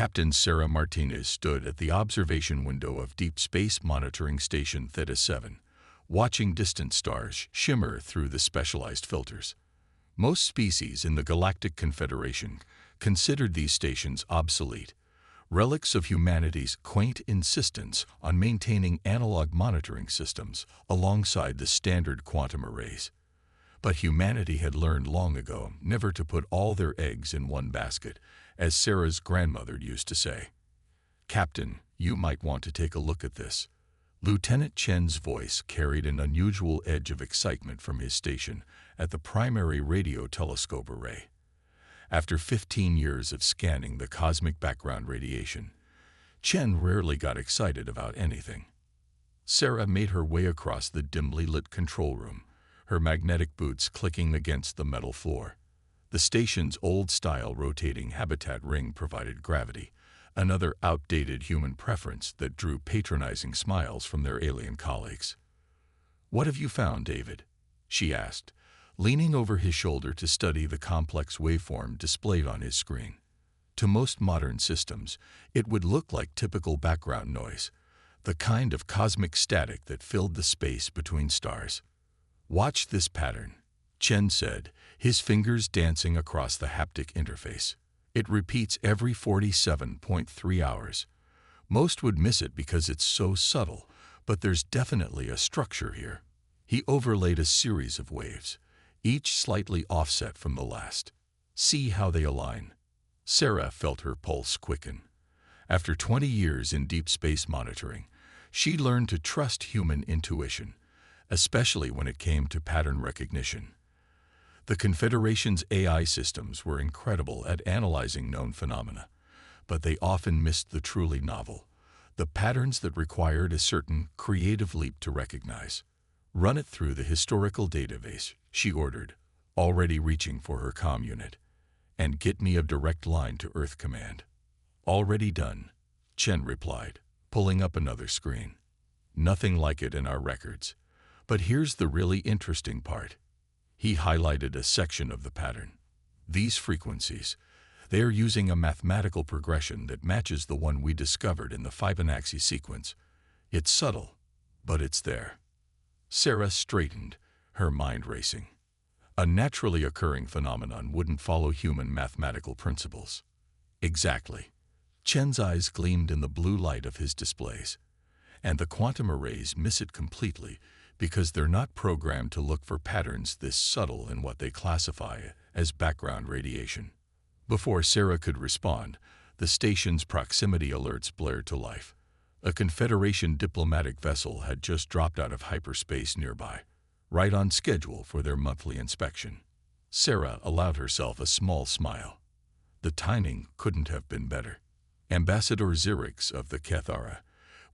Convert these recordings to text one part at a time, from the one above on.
Captain Sarah Martinez stood at the observation window of Deep Space Monitoring Station Theta 7, watching distant stars shimmer through the specialized filters. Most species in the Galactic Confederation considered these stations obsolete, relics of humanity's quaint insistence on maintaining analog monitoring systems alongside the standard quantum arrays. But humanity had learned long ago never to put all their eggs in one basket, as Sarah's grandmother used to say. "Captain, you might want to take a look at this." Lieutenant Chen's voice carried an unusual edge of excitement from his station at the primary radio telescope array. After 15 years of scanning the cosmic background radiation, Chen rarely got excited about anything. Sarah made her way across the dimly lit control room, her magnetic boots clicking against the metal floor. The station's old-style rotating habitat ring provided gravity, another outdated human preference that drew patronizing smiles from their alien colleagues. "What have you found, David?" she asked, leaning over his shoulder to study the complex waveform displayed on his screen. To most modern systems, it would look like typical background noise, the kind of cosmic static that filled the space between stars. "Watch this pattern," Chen said, his fingers dancing across the haptic interface. "It repeats every 47.3 hours. Most would miss it because it's so subtle, but there's definitely a structure here." He overlaid a series of waves, each slightly offset from the last. "See how they align." Sarah felt her pulse quicken. After 20 years in deep space monitoring, she learned to trust human intuition, especially when it came to pattern recognition. The Confederation's AI systems were incredible at analyzing known phenomena, but they often missed the truly novel, the patterns that required a certain creative leap to recognize. "Run it through the historical database," she ordered, already reaching for her comm unit. "And get me a direct line to Earth Command." "Already done," Chen replied, pulling up another screen. "Nothing like it in our records. But here's the really interesting part." He highlighted a section of the pattern. "These frequencies, they are using a mathematical progression that matches the one we discovered in the Fibonacci sequence. It's subtle, but it's there." Sarah straightened, her mind racing. A naturally occurring phenomenon wouldn't follow human mathematical principles. "Exactly." Chen's eyes gleamed in the blue light of his displays. "And the quantum arrays miss it completely because they're not programmed to look for patterns this subtle in what they classify as background radiation." Before Sarah could respond, the station's proximity alerts blared to life. A Confederation diplomatic vessel had just dropped out of hyperspace nearby, right on schedule for their monthly inspection. Sarah allowed herself a small smile. The timing couldn't have been better. Ambassador Xerix of the Kethara,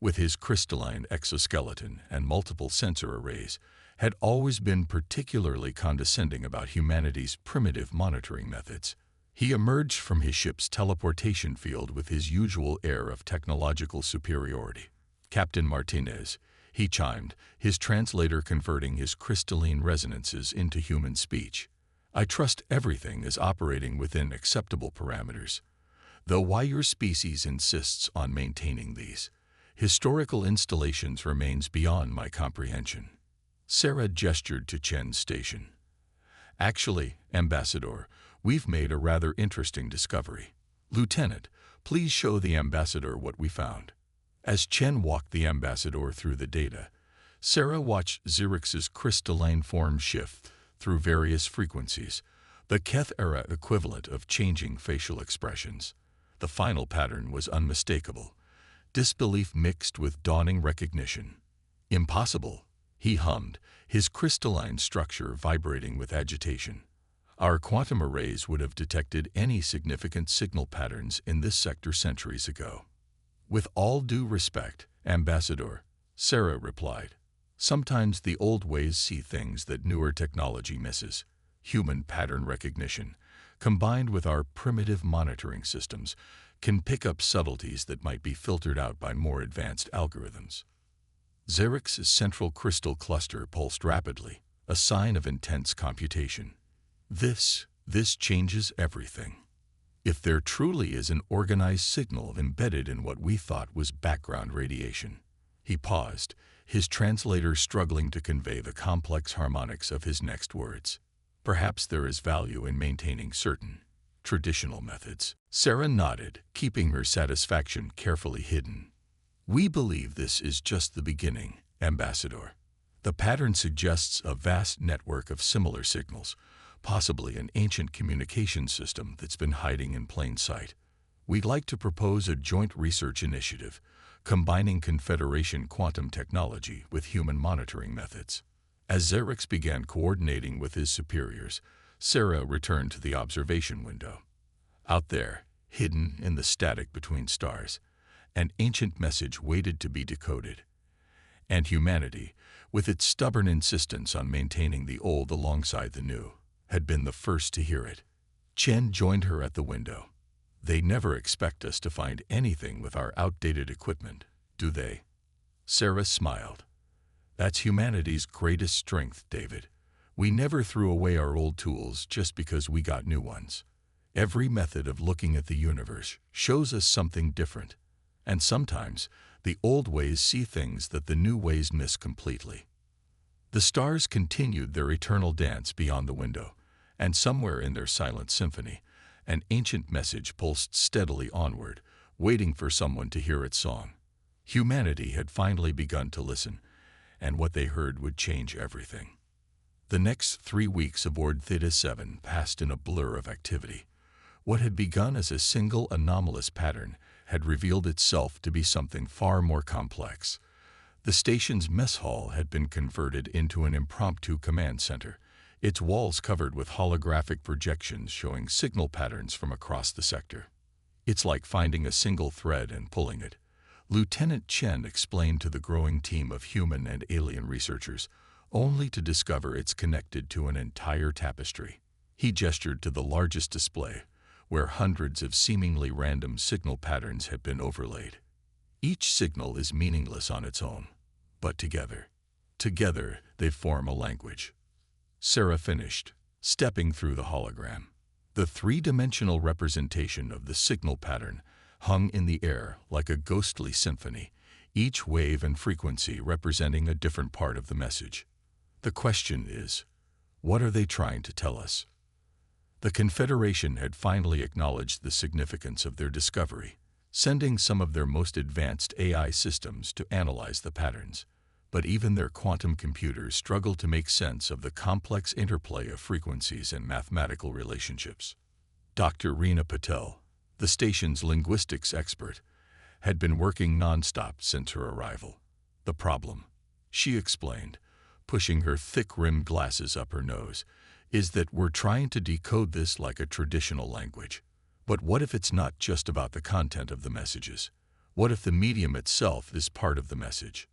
with his crystalline exoskeleton and multiple sensor arrays, had always been particularly condescending about humanity's primitive monitoring methods. He emerged from his ship's teleportation field with his usual air of technological superiority. "Captain Martinez," he chimed, his translator converting his crystalline resonances into human speech. "I trust everything is operating within acceptable parameters, though why your species insists on maintaining these historical installations remains beyond my comprehension." Sarah gestured to Chen's station. "Actually, Ambassador, we've made a rather interesting discovery. Lieutenant, please show the Ambassador what we found." As Chen walked the Ambassador through the data, Sarah watched Xerix's crystalline form shift through various frequencies, the Keth-era equivalent of changing facial expressions. The final pattern was unmistakable, disbelief mixed with dawning recognition. "Impossible," he hummed, his crystalline structure vibrating with agitation. "Our quantum arrays would have detected any significant signal patterns in this sector centuries ago." "With all due respect, Ambassador," Sarah replied, "sometimes the old ways see things that newer technology misses. Human pattern recognition, combined with our primitive monitoring systems, can pick up subtleties that might be filtered out by more advanced algorithms." Xerix's central crystal cluster pulsed rapidly, a sign of intense computation. This changes everything." if there truly is an organized signal embedded in what we thought was background radiation. He paused, his translator struggling to convey the complex harmonics of his next words. Perhaps there is value in maintaining certain traditional methods. Sarah nodded, keeping her satisfaction carefully hidden. We believe this is just the beginning, Ambassador. The pattern suggests a vast network of similar signals, possibly an ancient communication system that's been hiding in plain sight. We'd like to propose a joint research initiative, combining Confederation quantum technology with human monitoring methods. As Xerix began coordinating with his superiors, Sarah returned to the observation window. Out there, hidden in the static between stars, an ancient message waited to be decoded. And humanity, with its stubborn insistence on maintaining the old alongside the new, had been the first to hear it. Chen joined her at the window. They never expect us to find anything with our outdated equipment, do they? Sarah smiled. That's humanity's greatest strength, David. We never threw away our old tools just because we got new ones. Every method of looking at the universe shows us something different, and sometimes the old ways see things that the new ways miss completely. The stars continued their eternal dance beyond the window, and somewhere in their silent symphony, an ancient message pulsed steadily onward, waiting for someone to hear its song. Humanity had finally begun to listen, and what they heard would change everything. The next 3 weeks aboard Theta 7 passed in a blur of activity. What had begun as a single anomalous pattern had revealed itself to be something far more complex. The station's mess hall had been converted into an impromptu command center, its walls covered with holographic projections showing signal patterns from across the sector. It's like finding a single thread and pulling it, Lieutenant Chen explained to the growing team of human and alien researchers, only to discover it's connected to an entire tapestry. He gestured to the largest display, where hundreds of seemingly random signal patterns had been overlaid. Each signal is meaningless on its own, but together they form a language. Sarah finished, stepping through the hologram. The three-dimensional representation of the signal pattern hung in the air like a ghostly symphony, each wave and frequency representing a different part of the message. The question is, what are they trying to tell us? The Confederation had finally acknowledged the significance of their discovery, sending some of their most advanced AI systems to analyze the patterns. But even their quantum computers struggled to make sense of the complex interplay of frequencies and mathematical relationships. Dr. Reena Patel, the station's linguistics expert, had been working nonstop since her arrival. The problem, she explained, pushing her thick-rimmed glasses up her nose, is that we're trying to decode this like a traditional language. But what if it's not just about the content of the messages? What if the medium itself is part of the message?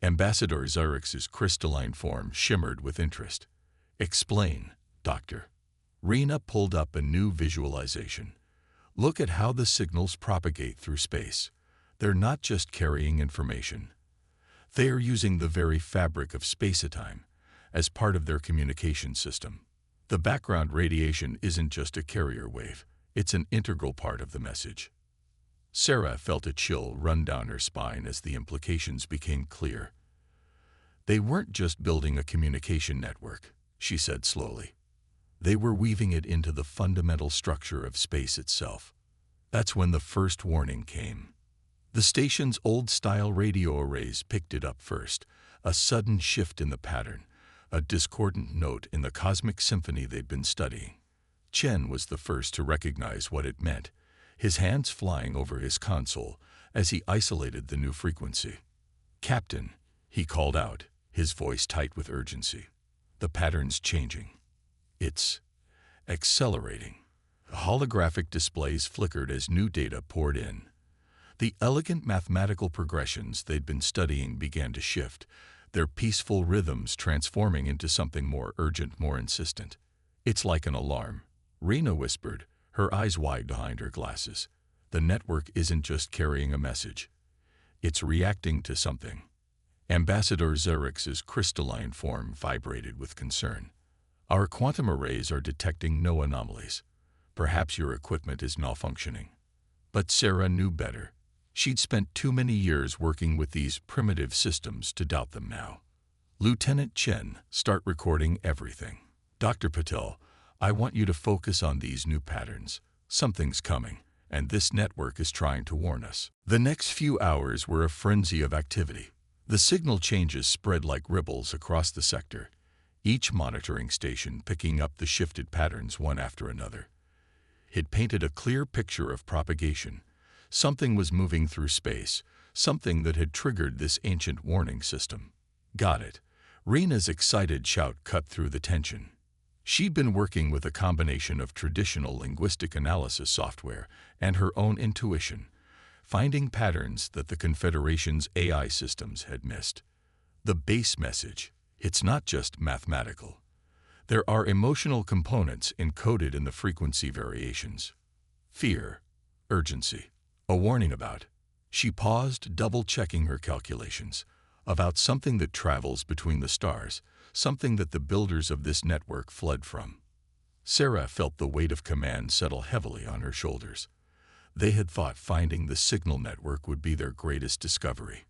Ambassador Xerix's crystalline form shimmered with interest. Explain, Doctor. Reena pulled up a new visualization. Look at how the signals propagate through space. They're not just carrying information. They are using the very fabric of space-time as part of their communication system. The background radiation isn't just a carrier wave, it's an integral part of the message. Sarah felt a chill run down her spine as the implications became clear. They weren't just building a communication network, she said slowly. They were weaving it into the fundamental structure of space itself. That's when the first warning came. The station's old-style radio arrays picked it up first, a sudden shift in the pattern, a discordant note in the cosmic symphony they'd been studying. Chen was the first to recognize what it meant, his hands flying over his console as he isolated the new frequency. "Captain," he called out, his voice tight with urgency. "The pattern's changing. It's accelerating." The holographic displays flickered as new data poured in. The elegant mathematical progressions they'd been studying began to shift, their peaceful rhythms transforming into something more urgent, more insistent. "It's like an alarm," Reena whispered, her eyes wide behind her glasses. "The network isn't just carrying a message. It's reacting to something." Ambassador Xerix's crystalline form vibrated with concern. "Our quantum arrays are detecting no anomalies, Perhaps your equipment is malfunctioning. But Sarah knew better. She'd spent too many years working with these primitive systems to doubt them now. Lieutenant Chen, start recording everything. Dr. Patel, I want you to focus on these new patterns. Something's coming, and this network is trying to warn us. The next few hours were a frenzy of activity. The signal changes spread like ripples across the sector, each monitoring station picking up the shifted patterns one after another. It painted a clear picture of propagation. Something was moving through space, something that had triggered this ancient warning system. Got it. Rena's excited shout cut through the tension. She'd been working with a combination of traditional linguistic analysis software and her own intuition, finding patterns that the Confederation's AI systems had missed. The base message, it's not just mathematical. There are emotional components encoded in the frequency variations. Fear, urgency, a warning about. She paused, double-checking her calculations, about something that travels between the stars, something that the builders of this network fled from. Sarah felt the weight of command settle heavily on her shoulders. They had thought finding the signal network would be their greatest discovery.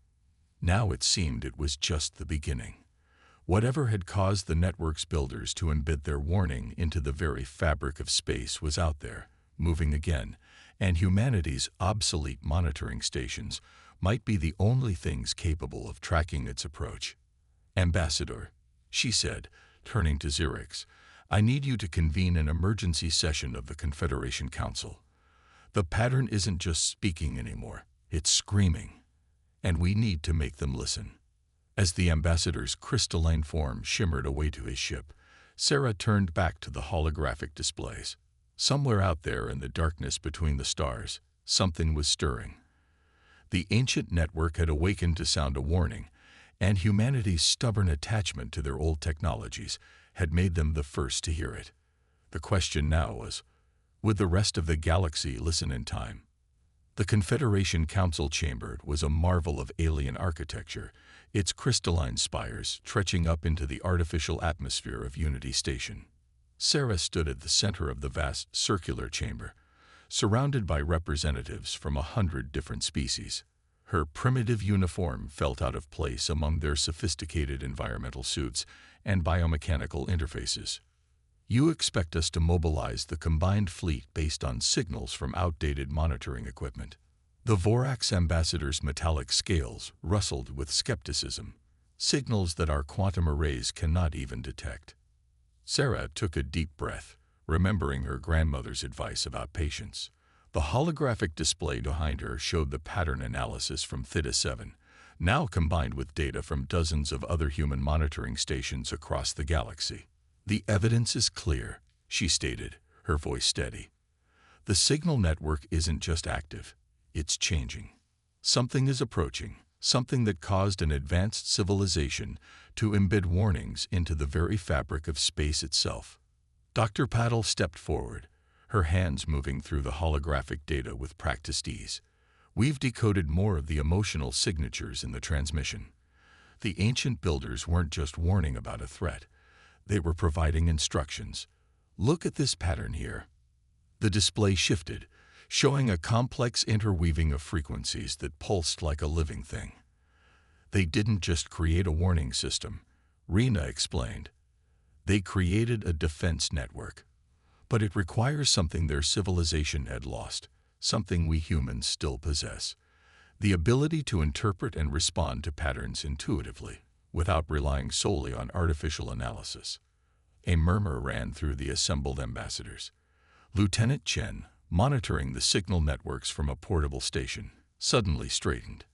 Now it seemed it was just the beginning. Whatever had caused the network's builders to embed their warning into the very fabric of space was out there, moving again, and humanity's obsolete monitoring stations might be the only things capable of tracking its approach. Ambassador, she said, turning to Xerix, I need you to convene an emergency session of the Confederation Council. The pattern isn't just speaking anymore, it's screaming, and we need to make them listen. As the ambassador's crystalline form shimmered away to his ship, Sarah turned back to the holographic displays. Somewhere out there in the darkness between the stars, something was stirring. The ancient network had awakened to sound a warning, and humanity's stubborn attachment to their old technologies had made them the first to hear it. The question now was, would the rest of the galaxy listen in time? The Confederation Council chamber was a marvel of alien architecture, its crystalline spires stretching up into the artificial atmosphere of Unity Station. Sarah stood at the center of the vast circular chamber, surrounded by representatives from 100 different species. Her primitive uniform felt out of place among their sophisticated environmental suits and biomechanical interfaces. You expect us to mobilize the combined fleet based on signals from outdated monitoring equipment. The Vorax ambassador's metallic scales rustled with skepticism, signals that our quantum arrays cannot even detect. Sarah took a deep breath, remembering her grandmother's advice about patience. The holographic display behind her showed the pattern analysis from Theta 7, now combined with data from dozens of other human monitoring stations across the galaxy. The evidence is clear, she stated, her voice steady. The signal network isn't just active, it's changing. Something is approaching, something that caused an advanced civilization to embed warnings into the very fabric of space itself. Dr. Paddle stepped forward, her hands moving through the holographic data with practiced ease. We've decoded more of the emotional signatures in the transmission. The ancient builders weren't just warning about a threat. They were providing instructions. Look at this pattern here. The display shifted, showing a complex interweaving of frequencies that pulsed like a living thing. They didn't just create a warning system, Rena explained. They created a defense network. But it requires something their civilization had lost, something we humans still possess. The ability to interpret and respond to patterns intuitively, without relying solely on artificial analysis. A murmur ran through the assembled ambassadors. Lieutenant Chen, monitoring the signal networks from a portable station, suddenly straightened.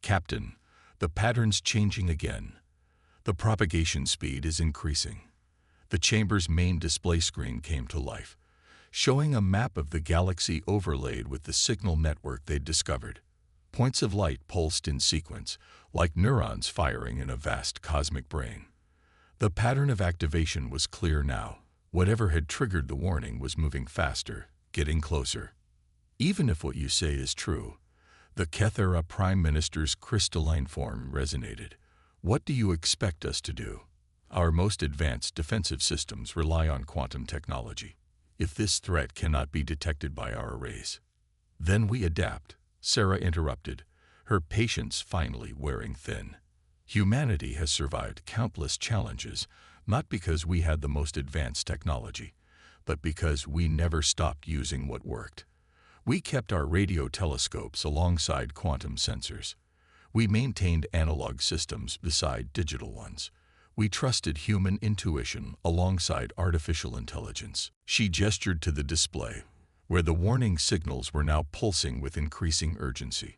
Captain, the pattern's changing again. The propagation speed is increasing. The chamber's main display screen came to life, showing a map of the galaxy overlaid with the signal network they'd discovered. Points of light pulsed in sequence, like neurons firing in a vast cosmic brain. The pattern of activation was clear now. Whatever had triggered the warning was moving faster, getting closer. Even if what you say is true, the Kethera Prime Minister's crystalline form resonated. What do you expect us to do? Our most advanced defensive systems rely on quantum technology. if this threat cannot be detected by our arrays, then we adapt, Sarah interrupted, her patience finally wearing thin. Humanity has survived countless challenges, not because we had the most advanced technology, but because we never stopped using what worked. We kept our radio telescopes alongside quantum sensors. We maintained analog systems beside digital ones. We trusted human intuition alongside artificial intelligence. She gestured to the display, where the warning signals were now pulsing with increasing urgency.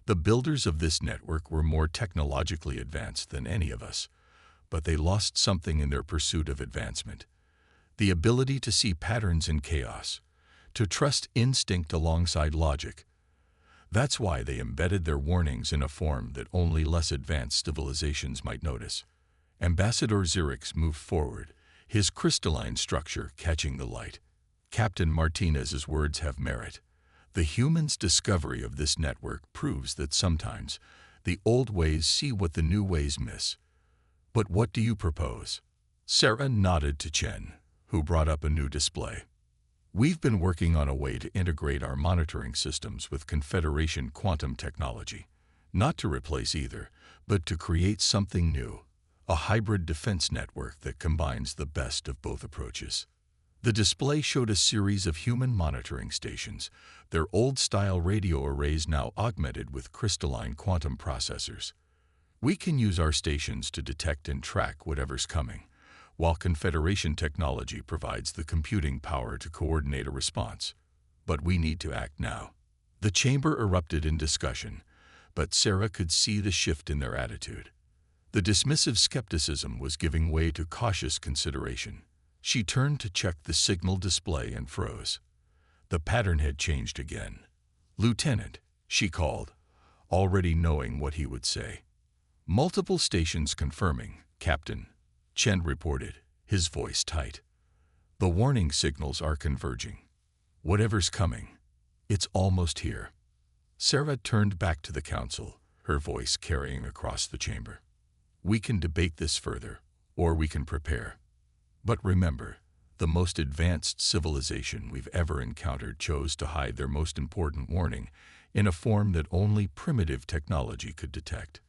The builders of this network were more technologically advanced than any of us, but they lost something in their pursuit of advancement. The ability to see patterns in chaos, to trust instinct alongside logic. That's why they embedded their warnings in a form that only less advanced civilizations might notice. Ambassador Xerix moved forward, his crystalline structure catching the light. Captain Martinez's words have merit. The humans' discovery of this network proves that sometimes the old ways see what the new ways miss. But what do you propose? Sarah nodded to Chen, who brought up a new display. We've been working on a way to integrate our monitoring systems with Confederation quantum technology. Not to replace either, but to create something new. A hybrid defense network that combines the best of both approaches. The display showed a series of human monitoring stations, their old-style radio arrays now augmented with crystalline quantum processors. We can use our stations to detect and track whatever's coming, while Confederation technology provides the computing power to coordinate a response. But we need to act now. The chamber erupted in discussion, but Sarah could see the shift in their attitude. The dismissive skepticism was giving way to cautious consideration. She turned to check the signal display and froze. The pattern had changed again. "Lieutenant," she called, already knowing what he would say. "Multiple stations confirming, Captain," Chen reported, his voice tight. "The warning signals are converging. Whatever's coming, it's almost here." Sarah turned back to the council, her voice carrying across the chamber. "We can debate this further, or we can prepare. But remember, the most advanced civilization we've ever encountered chose to hide their most important warning in a form that only primitive technology could detect.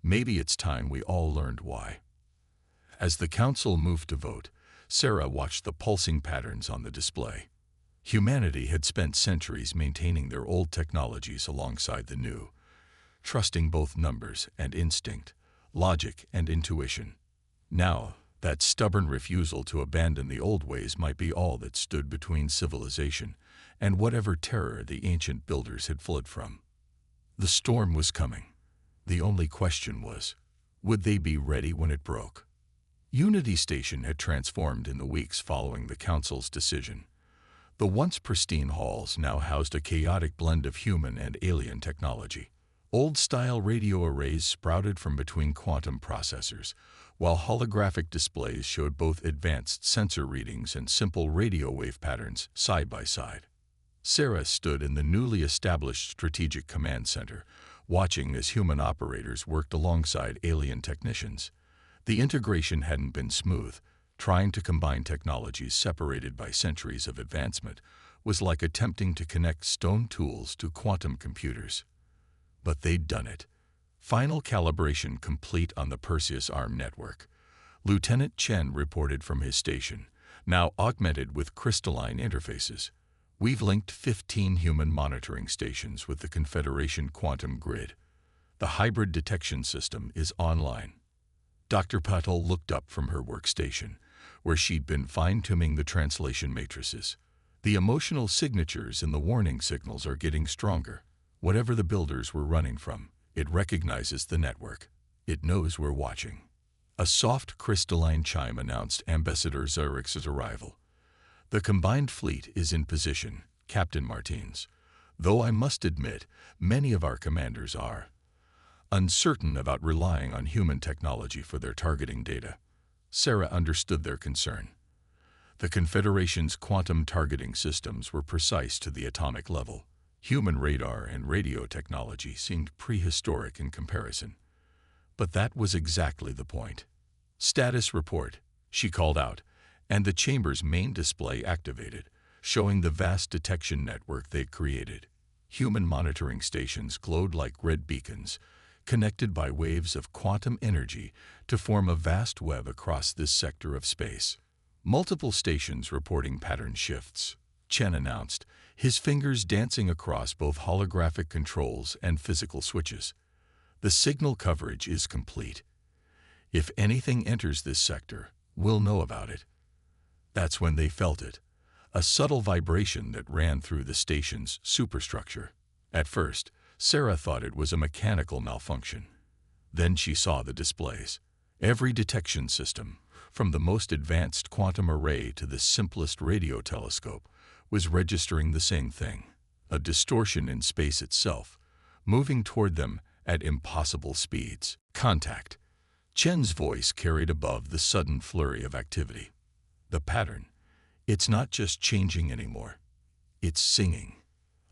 Maybe it's time we all learned why." As the council moved to vote, Sarah watched the pulsing patterns on the display. Humanity had spent centuries maintaining their old technologies alongside the new, trusting both numbers and instinct, logic and intuition. Now, that stubborn refusal to abandon the old ways might be all that stood between civilization and whatever terror the ancient builders had fled from. The storm was coming. The only question was, would they be ready when it broke? Unity Station had transformed in the weeks following the council's decision. The once pristine halls now housed a chaotic blend of human and alien technology. Old-style radio arrays sprouted from between quantum processors, while holographic displays showed both advanced sensor readings and simple radio wave patterns side by side. Sarah stood in the newly established Strategic Command Center, watching as human operators worked alongside alien technicians. The integration hadn't been smooth. Trying to combine technologies separated by centuries of advancement was like attempting to connect stone tools to quantum computers. But they'd done it. Final calibration complete on the Perseus Arm network. Lieutenant Chen reported from his station, now augmented with crystalline interfaces. "We've linked 15 human monitoring stations with the Confederation quantum grid. The hybrid detection system is online." Dr. Patel looked up from her workstation, where she'd been fine-tuning the translation matrices. "The emotional signatures in the warning signals are getting stronger. Whatever the builders were running from, it recognizes the network. It knows we're watching." A soft crystalline chime announced Ambassador Xerix's arrival. "The combined fleet is in position, Captain Martins, though I must admit many of our commanders are uncertain about relying on human technology for their targeting data." Sarah understood their concern. The Confederation's quantum targeting systems were precise to the atomic level. Human radar and radio technology seemed prehistoric in comparison. But that was exactly the point. "Status report," she called out, and the chamber's main display activated. showing the vast detection network they'd created. Human monitoring stations glowed like red beacons, connected by waves of quantum energy to form a vast web across this sector of space. Multiple stations reporting pattern shifts, Chen announced, his fingers dancing across both holographic controls and physical switches. The signal coverage is complete. If anything enters this sector, we'll know about it. That's when they felt it, a subtle vibration that ran through the station's superstructure. At first, Sarah thought it was a mechanical malfunction. Then she saw the displays. Every detection system, from the most advanced quantum array to the simplest radio telescope, was registering the same thing, a distortion in space itself, moving toward them at impossible speeds. Contact. Chen's voice carried above the sudden flurry of activity. The pattern. It's not just changing anymore. It's singing.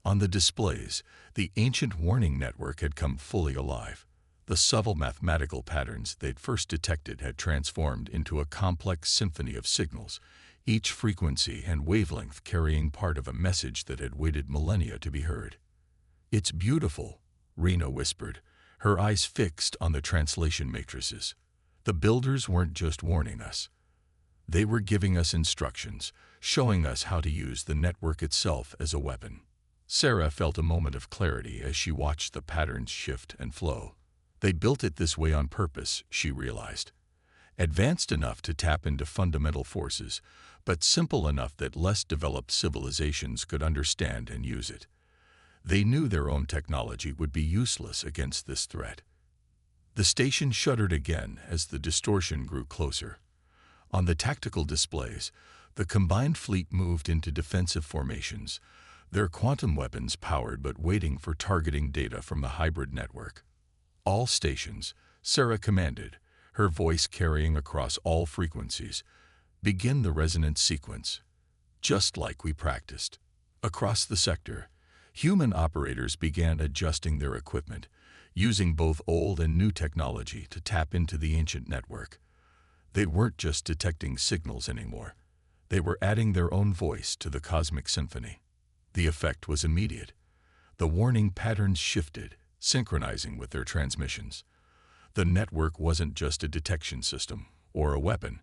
On the displays, the ancient warning network had come fully alive. The subtle mathematical patterns they'd first detected had transformed into a complex symphony of signals, each frequency and wavelength carrying part of a message that had waited millennia to be heard. "It's beautiful," Rena whispered, her eyes fixed on the translation matrices. The builders weren't just warning us. They were giving us instructions, showing us how to use the network itself as a weapon. Sarah felt a moment of clarity as she watched the patterns shift and flow. They built it this way on purpose, she realized. Advanced enough to tap into fundamental forces, but simple enough that less developed civilizations could understand and use it. They knew their own technology would be useless against this threat. The station shuddered again as the distortion grew closer. On the tactical displays, the combined fleet moved into defensive formations, their quantum weapons powered but waiting for targeting data from the hybrid network. "All stations," Sarah commanded, her voice carrying across all frequencies, "begin the resonance sequence." Just like we practiced. Across the sector, human operators began adjusting their equipment, using both old and new technology to tap into the ancient network. They weren't just detecting signals anymore. They were adding their own voice to the cosmic symphony. The effect was immediate. The warning patterns shifted, synchronizing with their transmissions. The network wasn't just a detection system or a weapon.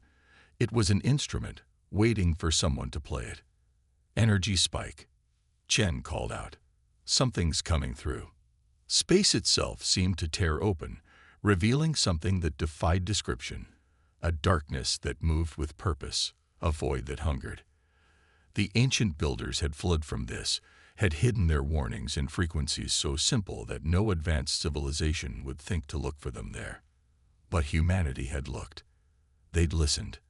It was an instrument, waiting for someone to play it. "Energy spike," Chen called out. "Something's coming through." Space itself seemed to tear open, revealing something that defied description. A darkness that moved with purpose, a void that hungered. The ancient builders had fled from this, had hidden their warnings in frequencies so simple that no advanced civilization would think to look for them there. But humanity had looked. They'd listened.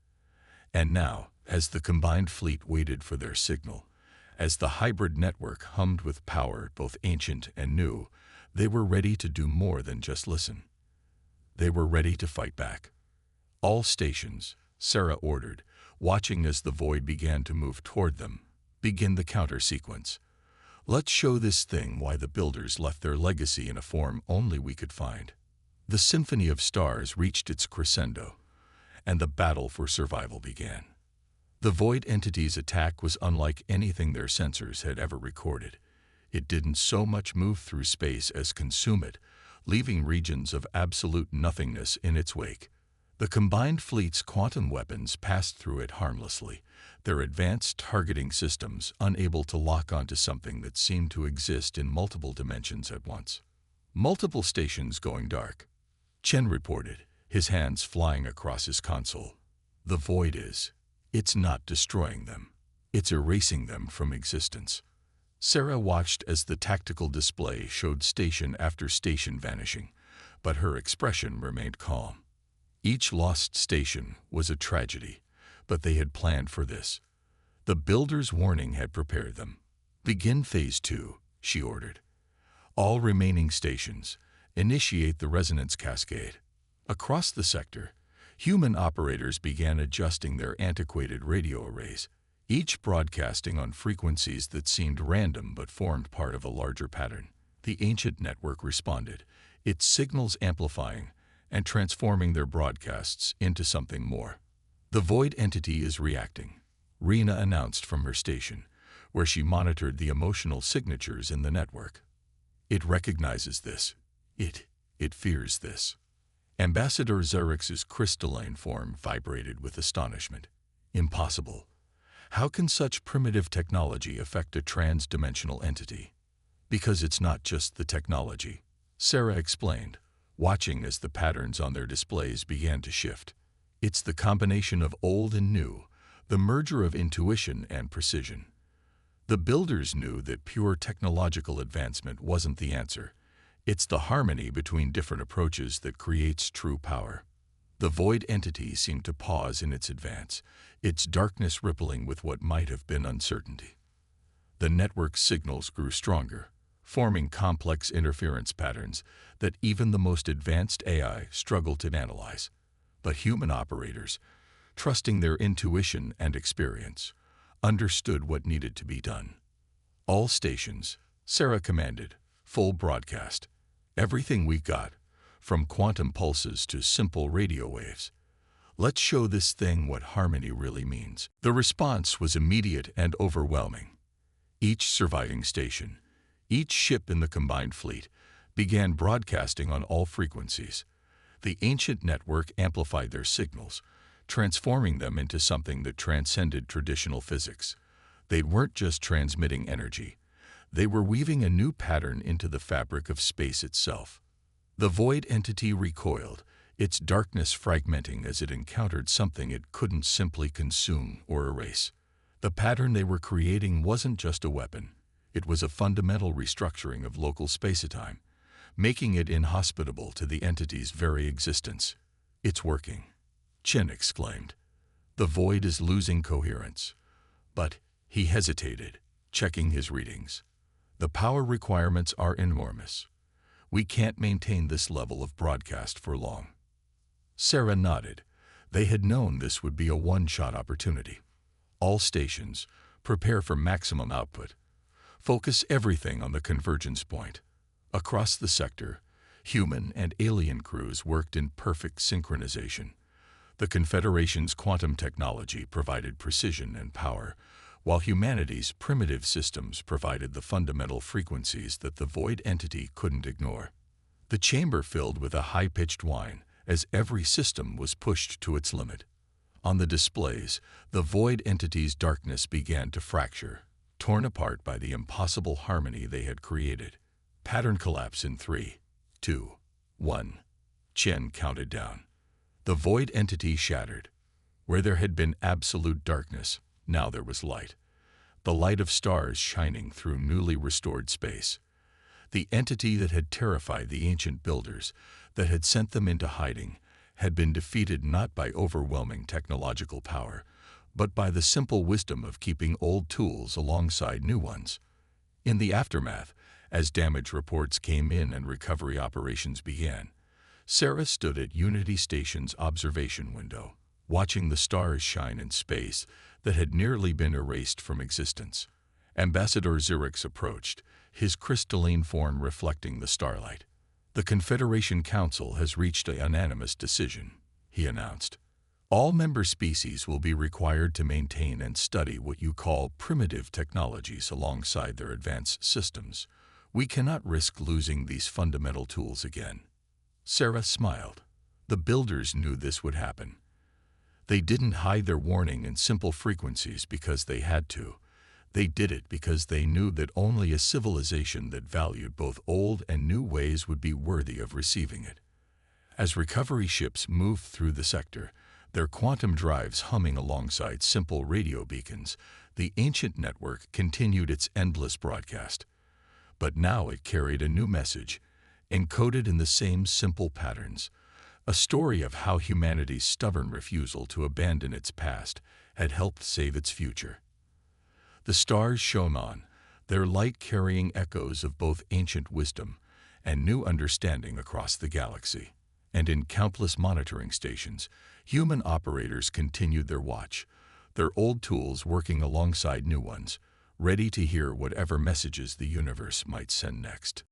And now, as the combined fleet waited for their signal, as the hybrid network hummed with power both ancient and new, they were ready to do more than just listen. They were ready to fight back. "All stations," Sarah ordered, watching as the void began to move toward them, "begin the counter sequence. Let's show this thing why the builders left their legacy in a form only we could find." The symphony of stars reached its crescendo, and the battle for survival began. The void entity's attack was unlike anything their sensors had ever recorded. It didn't so much move through space as consume it, leaving regions of absolute nothingness in its wake. The combined fleet's quantum weapons passed through it harmlessly, their advanced targeting systems unable to lock onto something that seemed to exist in multiple dimensions at once. "Multiple stations going dark," Chen reported, his hands flying across his console. "The void is. It's not destroying them. It's erasing them from existence." Sarah watched as the tactical display showed station after station vanishing, but her expression remained calm. Each lost station was a tragedy, but they had planned for this. The builder's warning had prepared them. "Begin Phase 2, she ordered. "All remaining stations, initiate the resonance cascade." Across the sector, human operators began adjusting their antiquated radio arrays, each broadcasting on frequencies that seemed random but formed part of a larger pattern. The ancient network responded, its signals amplifying and transforming their broadcasts into something more. "The void entity is reacting," Rena announced from her station, where she monitored the emotional signatures in the network. It recognizes this. It fears this. Ambassador Zerix's crystalline form vibrated with astonishment. Impossible. How can such primitive technology affect a trans-dimensional entity? Because it's not just the technology, Sarah explained, watching as the patterns on their displays began to shift. It's the combination of old and new, the merger of intuition and precision. The builders knew that pure technological advancement wasn't the answer. It's the harmony between different approaches that creates true power. The void entity seemed to pause in its advance, its darkness rippling with what might have been uncertainty. The network's signals grew stronger, forming complex interference patterns that even the most advanced AI struggled to analyze. But human operators, trusting their intuition and experience, understood what needed to be done. All stations, Sarah commanded, full broadcast. Everything we got, from quantum pulses to simple radio waves. Let's show this thing what harmony really means. The response was immediate and overwhelming. Each surviving station, each ship in the combined fleet, began broadcasting on all frequencies. The ancient network amplified their signals, transforming them into something that transcended traditional physics. They weren't just transmitting energy. They were weaving a new pattern into the fabric of space itself. The void entity recoiled, its darkness fragmenting as it encountered something it couldn't simply consume or erase. The pattern they were creating wasn't just a weapon. It was a fundamental restructuring of local space-time, making it inhospitable to the entity's very existence. It's working, Chen exclaimed. The void is losing coherence. But he hesitated, checking his readings. The power requirements are enormous. We can't maintain this level of broadcast for long. Sarah nodded. They had known this would be a one-shot opportunity. All stations, prepare for maximum output. Focus everything on the convergence point. Across the sector, human and alien crews worked in perfect synchronization. The Confederation's quantum technology provided precision and power, while humanity's primitive systems provided the fundamental frequencies that the void entity couldn't ignore. The chamber filled with a high-pitched whine as every system was pushed to its limit. On the displays, the void entity's darkness began to fracture, torn apart by the impossible harmony they had created. Pattern collapse in 3, 2, 1. Chen counted down. The void entity shattered. Where there had been absolute darkness, now there was light. The light of stars shining through newly restored space. The entity that had terrified the ancient builders, that had sent them into hiding, had been defeated not by overwhelming technological power, but by the simple wisdom of keeping old tools alongside new ones. In the aftermath, as damage reports came in and recovery operations began, Sarah stood at Unity Station's observation window, watching the stars shine in space that had nearly been erased from existence. Ambassador Zerix approached, his crystalline form reflecting the starlight. The Confederation Council has reached a unanimous decision, he announced. All member species will be required to maintain and study what you call primitive technologies alongside their advanced systems. We cannot risk losing these fundamental tools again. Sarah smiled. The builders knew this would happen. They didn't hide their warning in simple frequencies because they had to. They did it because they knew that only a civilization that valued both old and new ways would be worthy of receiving it. As recovery ships moved through the sector, their quantum drives humming alongside simple radio beacons, the ancient network continued its endless broadcast. But now it carried a new message, encoded in the same simple patterns. A story of how humanity's stubborn refusal to abandon its past had helped save its future. The stars shone on, their light carrying echoes of both ancient wisdom and new understanding across the galaxy. And in countless monitoring stations, human operators continued their watch, their old tools working alongside new ones, ready to hear whatever messages the universe might send next.